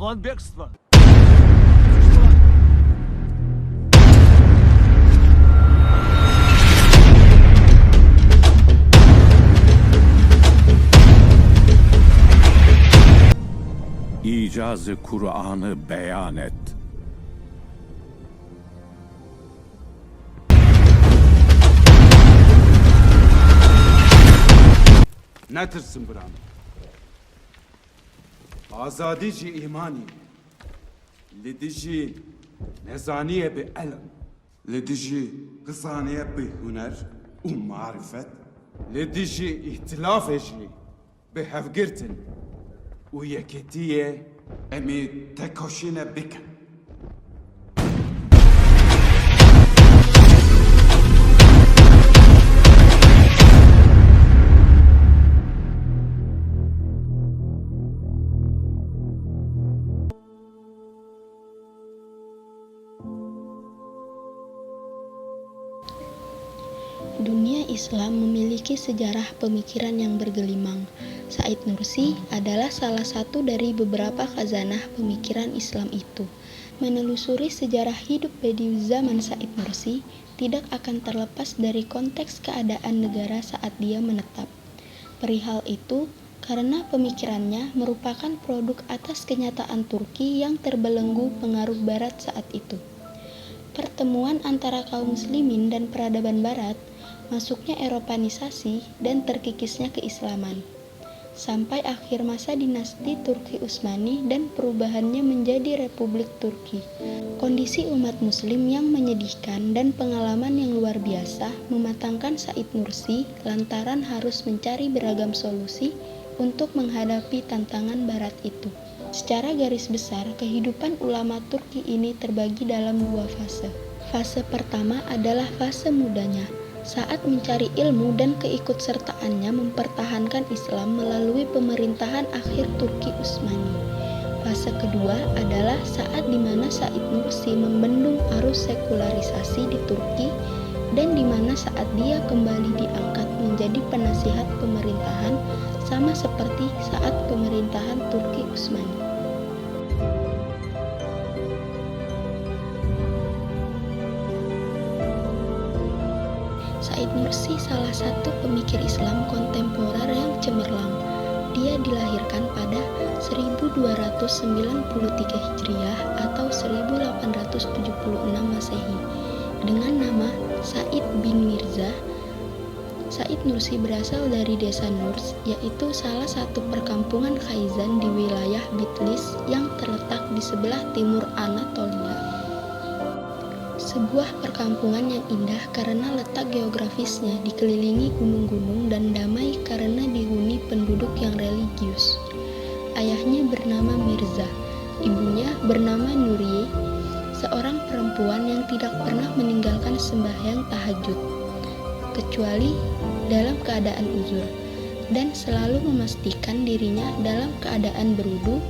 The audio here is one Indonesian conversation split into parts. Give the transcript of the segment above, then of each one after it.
план бегства. İcazı Kur'an'ı beyan et. نترسم برام آزادی جی ایمانی لدی جی نزانیه به علم لدی جی قصانیه به هنر و معرفت لدی جی اختلاف جی به هفگرتن و یکتیه امی تکاشینه بکن Dunia Islam memiliki sejarah pemikiran yang bergelimang. Said Nursi adalah salah satu dari beberapa khazanah pemikiran Islam itu. Menelusuri sejarah hidup Badiou zaman Said Nursi tidak akan terlepas dari konteks keadaan negara saat dia menetap. Perihal itu, karena pemikirannya merupakan produk atas kenyataan Turki yang terbelenggu pengaruh Barat saat itu. Pertemuan antara kaum muslimin dan peradaban Barat, masuknya Eropanisasi dan terkikisnya keislaman, sampai akhir masa dinasti Turki Utsmani dan perubahannya menjadi Republik Turki. Kondisi umat muslim yang menyedihkan dan pengalaman yang luar biasa mematangkan Said Nursi lantaran harus mencari beragam solusi untuk menghadapi tantangan Barat itu. Secara garis besar, kehidupan ulama Turki ini terbagi dalam dua fase. Fase pertama adalah fase mudanya, saat mencari ilmu dan keikutsertaannya mempertahankan Islam melalui pemerintahan akhir Turki Utsmani. Fase kedua adalah saat di mana Said Nursi membendung arus sekularisasi di Turki dan di mana saat dia kembali diangkat menjadi penasihat pemerintahan sama seperti saat pemerintahan Turki Utsmani. Said Nursi salah satu pemikir Islam kontemporer yang cemerlang. Dia dilahirkan pada 1293 Hijriah atau 1876 Masehi dengan nama Said bin Mirza. Said Nursi berasal dari desa Nurs, yaitu salah satu perkampungan Khaizan di wilayah Bitlis yang terletak di sebelah timur Anatolia. Sebuah perkampungan yang indah karena letak geografisnya dikelilingi gunung-gunung dan damai karena dihuni penduduk yang religius. Ayahnya bernama Mirza, ibunya bernama Nuriye, seorang perempuan yang tidak pernah meninggalkan sembahyang tahajud, kecuali dalam keadaan uzur, dan selalu memastikan dirinya dalam keadaan berwudu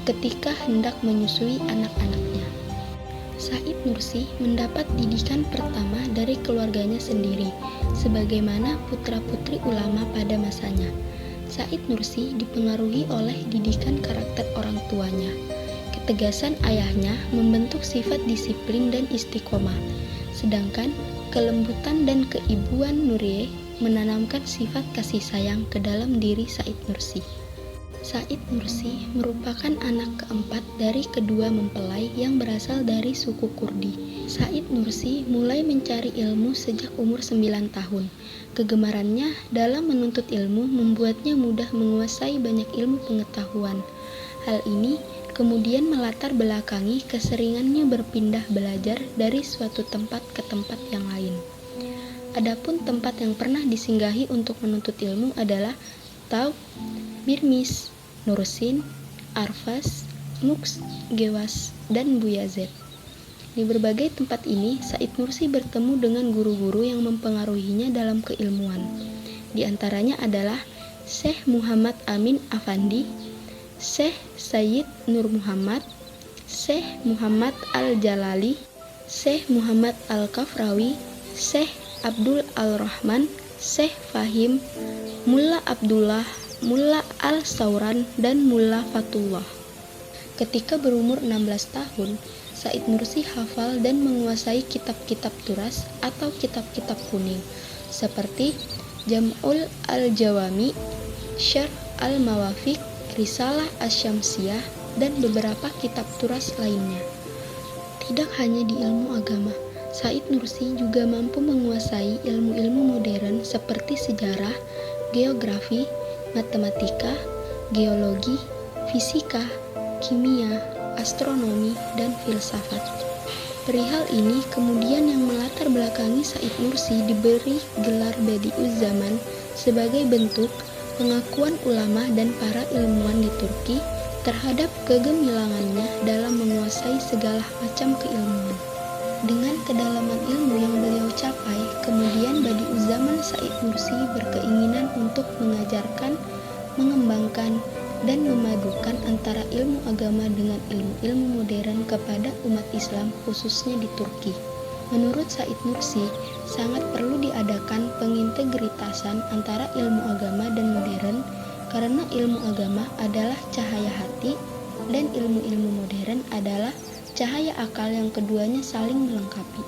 ketika hendak menyusui anak-anaknya. Said Nursi mendapat didikan pertama dari keluarganya sendiri, sebagaimana putra-putri ulama pada masanya. Said Nursi dipengaruhi oleh didikan karakter orang tuanya. Ketegasan ayahnya membentuk sifat disiplin dan istiqomah, sedangkan kelembutan dan keibuan Nuriye menanamkan sifat kasih sayang ke dalam diri Said Nursi. Said Nursi merupakan anak keempat dari kedua mempelai yang berasal dari suku Kurdi. Said Nursi mulai mencari ilmu sejak umur 9 tahun. Kegemarannya dalam menuntut ilmu membuatnya mudah menguasai banyak ilmu pengetahuan. Hal ini kemudian melatar belakangi keseringannya berpindah belajar dari suatu tempat ke tempat yang lain. Adapun tempat yang pernah disinggahi untuk menuntut ilmu adalah Tauk, Birmis, Nursin, Arfas, Muks, Gewas, dan Buyazet. Di berbagai tempat ini, Said Nursi bertemu dengan guru-guru yang mempengaruhinya dalam keilmuan. Di antaranya adalah Syekh Muhammad Amin Afandi, Syekh Sayyid Nur Muhammad, Syekh Muhammad Al-Jalali, Syekh Muhammad Al-Kafrawi, Syekh Abdul Al-Rahman, Syekh Fahim, Mulla Abdullah, Mulla Al-Sauran, dan Mulla Fatullah. Ketika berumur 16 tahun, Said Nursi hafal dan menguasai kitab-kitab turas atau kitab-kitab kuning, seperti Jam'ul Al-Jawami, Syarh Al-Mawafiq, Risalah Asy-Syamsiyah, dan beberapa kitab turas lainnya. Tidak hanya di ilmu agama, Said Nursi juga mampu menguasai ilmu-ilmu modern seperti sejarah, geografi, matematika, geologi, fisika, kimia, astronomi, dan filsafat. Perihal ini kemudian yang melatar belakangi Said Nursi diberi gelar Badi'uz Zaman sebagai bentuk pengakuan ulama dan para ilmuwan di Turki terhadap kegemilangannya dalam menguasai segala macam keilmuan. Dengan kedalaman ilmu yang beliau capai, kemudian Badi'uz Zaman Said Nursi berkeinginan untuk mengajarkan, mengembangkan, dan memadukan antara ilmu agama dengan ilmu-ilmu modern kepada umat Islam khususnya di Turki. Menurut Said Nursi, sangat perlu diadakan pengintegritasan antara ilmu agama dan modern karena ilmu agama adalah cahaya hati dan ilmu-ilmu modern adalah cahaya akal yang keduanya saling melengkapi.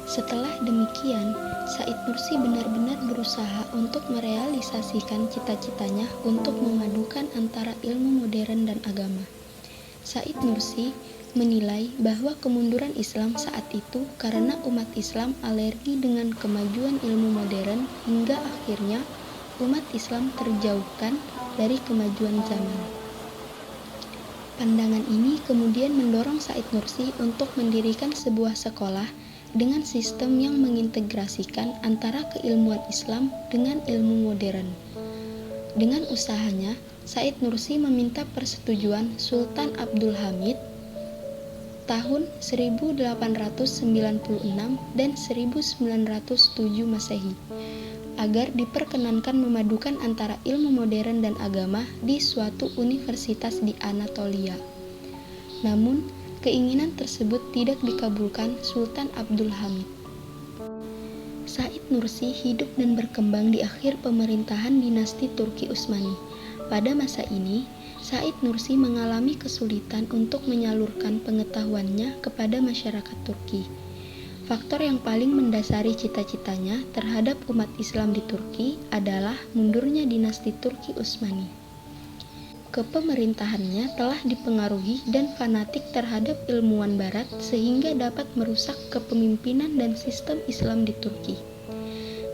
Setelah demikian, Said Nursi benar-benar berusaha untuk merealisasikan cita-citanya untuk memadukan antara ilmu modern dan agama. Said Nursi menilai bahwa kemunduran Islam saat itu karena umat Islam alergi dengan kemajuan ilmu modern hingga akhirnya umat Islam terjauhkan dari kemajuan zaman. Pandangan ini kemudian mendorong Said Nursi untuk mendirikan sebuah sekolah dengan sistem yang mengintegrasikan antara keilmuan Islam dengan ilmu modern. Dengan usahanya, Said Nursi meminta persetujuan Sultan Abdul Hamid tahun 1896 dan 1907 Masehi agar diperkenankan memadukan antara ilmu modern dan agama di suatu universitas di Anatolia. Namun, keinginan tersebut tidak dikabulkan Sultan Abdul Hamid. Said Nursi hidup dan berkembang di akhir pemerintahan dinasti Turki Utsmani. Pada masa ini, Said Nursi mengalami kesulitan untuk menyalurkan pengetahuannya kepada masyarakat Turki. Faktor yang paling mendasari cita-citanya terhadap umat Islam di Turki adalah mundurnya dinasti Turki Utsmani. Kepemerintahannya telah dipengaruhi dan fanatik terhadap ilmuwan barat sehingga dapat merusak kepemimpinan dan sistem Islam di Turki.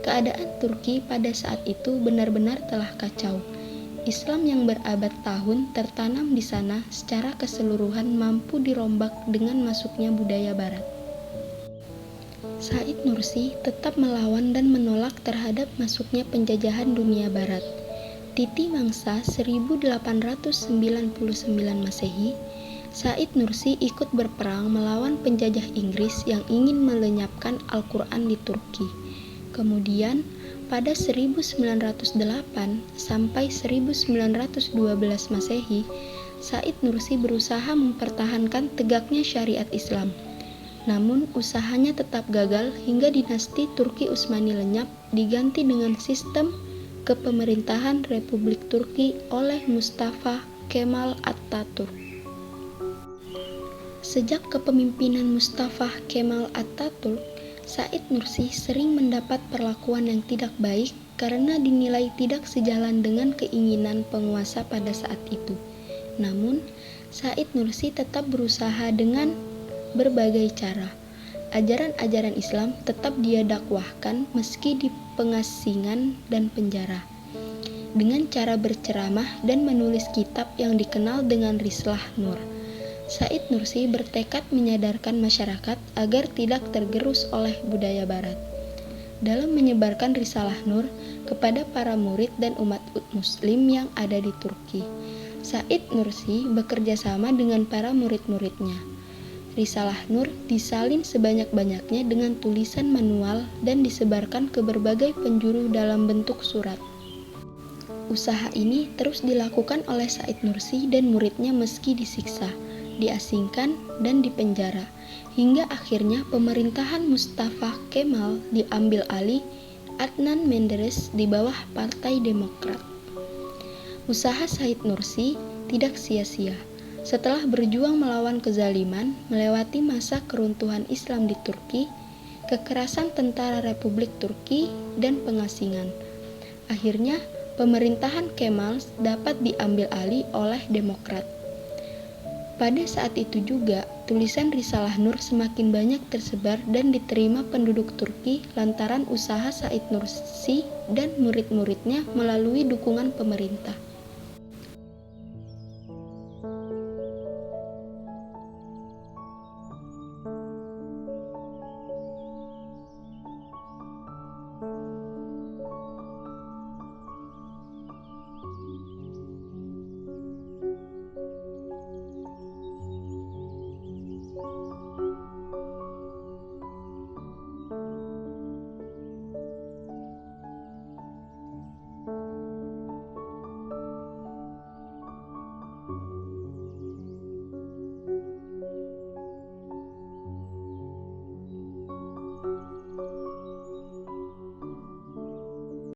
Keadaan Turki pada saat itu benar-benar telah kacau. Islam yang berabad tahun tertanam di sana secara keseluruhan mampu dirombak dengan masuknya budaya barat. Said Nursi tetap melawan dan menolak terhadap masuknya penjajahan dunia barat. Titi Mangsa 1899 Masehi, Said Nursi ikut berperang melawan penjajah Inggris yang ingin melenyapkan Al-Quran di Turki. Kemudian, pada 1908 sampai 1912 Masehi, Said Nursi berusaha mempertahankan tegaknya syariat Islam. Namun, usahanya tetap gagal hingga dinasti Turki Utsmani lenyap diganti dengan sistem kepemerintahan Republik Turki oleh Mustafa Kemal Atatürk. Sejak kepemimpinan Mustafa Kemal Atatürk, Said Nursi sering mendapat perlakuan yang tidak baik karena dinilai tidak sejalan dengan keinginan penguasa pada saat itu. Namun, Said Nursi tetap berusaha dengan berbagai cara. Ajaran-ajaran Islam tetap dia dakwahkan meski di pengasingan dan penjara. Dengan cara berceramah dan menulis kitab yang dikenal dengan Rislah Nur, Said Nursi bertekad menyadarkan masyarakat agar tidak tergerus oleh budaya barat. Dalam menyebarkan Risalah Nur kepada para murid dan umat muslim yang ada di Turki, Said Nursi bekerja sama dengan para murid-muridnya. Risalah Nur disalin sebanyak-banyaknya dengan tulisan manual dan disebarkan ke berbagai penjuru dalam bentuk surat. Usaha ini terus dilakukan oleh Said Nursi dan muridnya meski disiksa, diasingkan, dan dipenjara, hingga akhirnya pemerintahan Mustafa Kemal diambil alih Adnan Menderes di bawah Partai Demokrat. Usaha Said Nursi tidak sia-sia. Setelah berjuang melawan kezaliman, melewati masa keruntuhan Islam di Turki, kekerasan tentara Republik Turki, dan pengasingan, akhirnya pemerintahan Kemal dapat diambil alih oleh Demokrat. Pada saat itu juga, tulisan Risalah Nur semakin banyak tersebar dan diterima penduduk Turki lantaran usaha Said Nursi dan murid-muridnya melalui dukungan pemerintah.